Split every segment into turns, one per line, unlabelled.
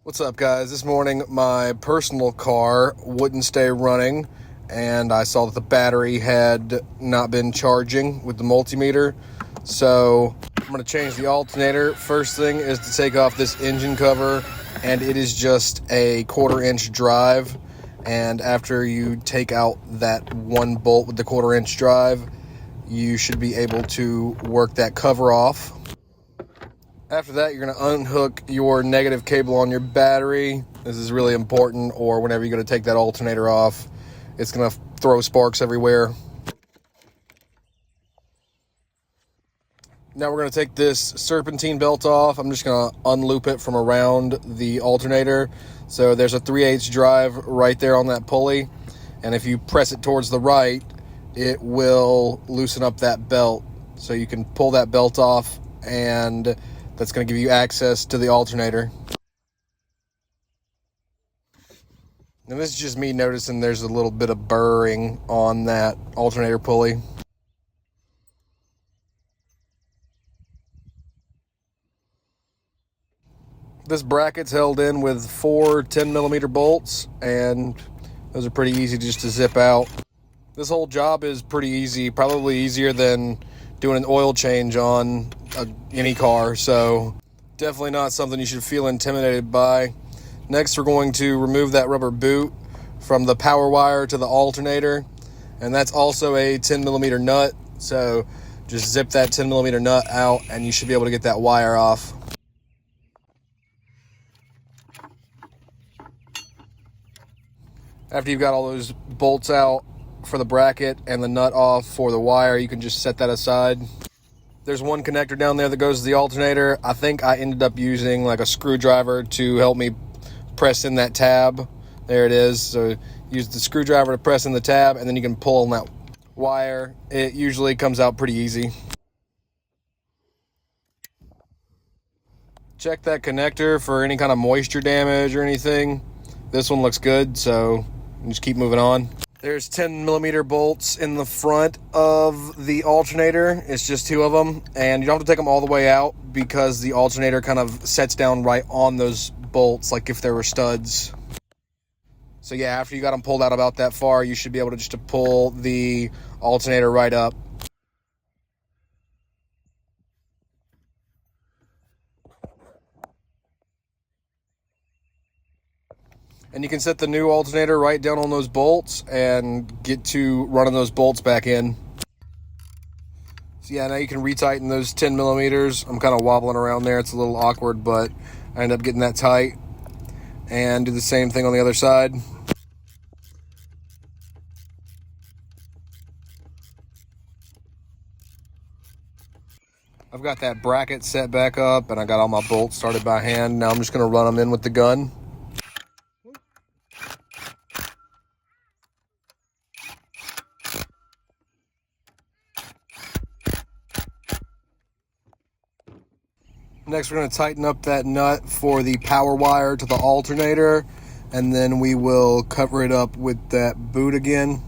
What's up, guys? This morning my personal car wouldn't stay running, and I saw that the battery had not been charging with the multimeter. So I'm going to change the alternator. First thing is to take off this engine cover, and it is just a 1/4-inch drive. And after you take out that one bolt with the 1/4-inch drive, you should be able to work that cover off. After that, you're going to unhook your negative cable on your battery. This is really important, or whenever you're going to take that alternator off, it's going to throw sparks everywhere. Now we're going to take this serpentine belt off. I'm just going to unloop it from around the alternator. So there's a 3/8 drive right there on that pulley, and if you press it towards the right, it will loosen up that belt. So you can pull that belt off, and that's going to give you access to the alternator. And this is just me noticing there's a little bit of burring on that alternator pulley. This bracket's held in with 4 10mm bolts, and those are pretty easy just to zip out. This whole job is pretty easy, probably easier than doing an oil change on any car, so definitely not something you should feel intimidated by. Next, we're going to remove that rubber boot from the power wire to the alternator, and that's also a 10mm nut, so just zip that 10mm nut out and you should be able to get that wire off. After you've got all those bolts out for the bracket and the nut off for the wire, you can just set that aside. There's one connector down there that goes to the alternator. I think I ended up using like a screwdriver to help me press in that tab. There it is. So use the screwdriver to press in the tab, and then you can pull on that wire. It usually comes out pretty easy. Check that connector for any kind of moisture damage or anything. This one looks good, so just keep moving on. There's 10mm bolts in the front of the alternator. It's just 2 of them, and you don't have to take them all the way out because the alternator kind of sets down right on those bolts like if there were studs. So yeah, after you got them pulled out about that far, you should be able to just pull the alternator right up. And you can set the new alternator right down on those bolts and get to running those bolts back in. So yeah, now you can retighten those 10mm. I'm kind of wobbling around there. It's a little awkward, but I end up getting that tight. And do the same thing on the other side. I've got that bracket set back up, and I got all my bolts started by hand. Now I'm just going to run them in with the gun. Next, we're going to tighten up that nut for the power wire to the alternator, and then we will cover it up with that boot again.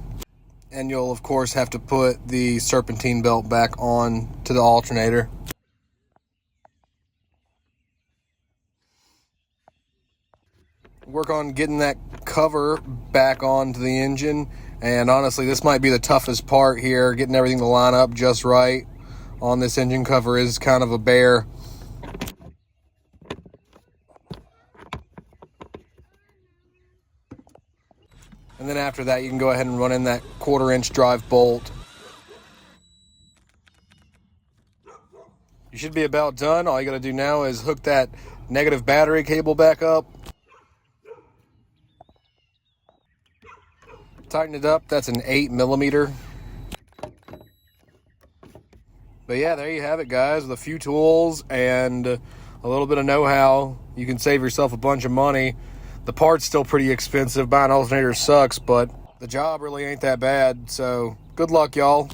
And you'll, of course, have to put the serpentine belt back on to the alternator. Work on getting that cover back onto the engine, and honestly, this might be the toughest part here. Getting everything to line up just right on this engine cover is kind of a bear. And then after that, you can go ahead and run in that 1/4-inch drive bolt. You should be about done. All you got to do now is hook that negative battery cable back up. Tighten it up. That's an 8mm. But yeah, there you have it, guys. With a few tools and a little bit of know-how, you can save yourself a bunch of money. The part's still pretty expensive. Buying alternators sucks, but the job really ain't that bad. So good luck, y'all.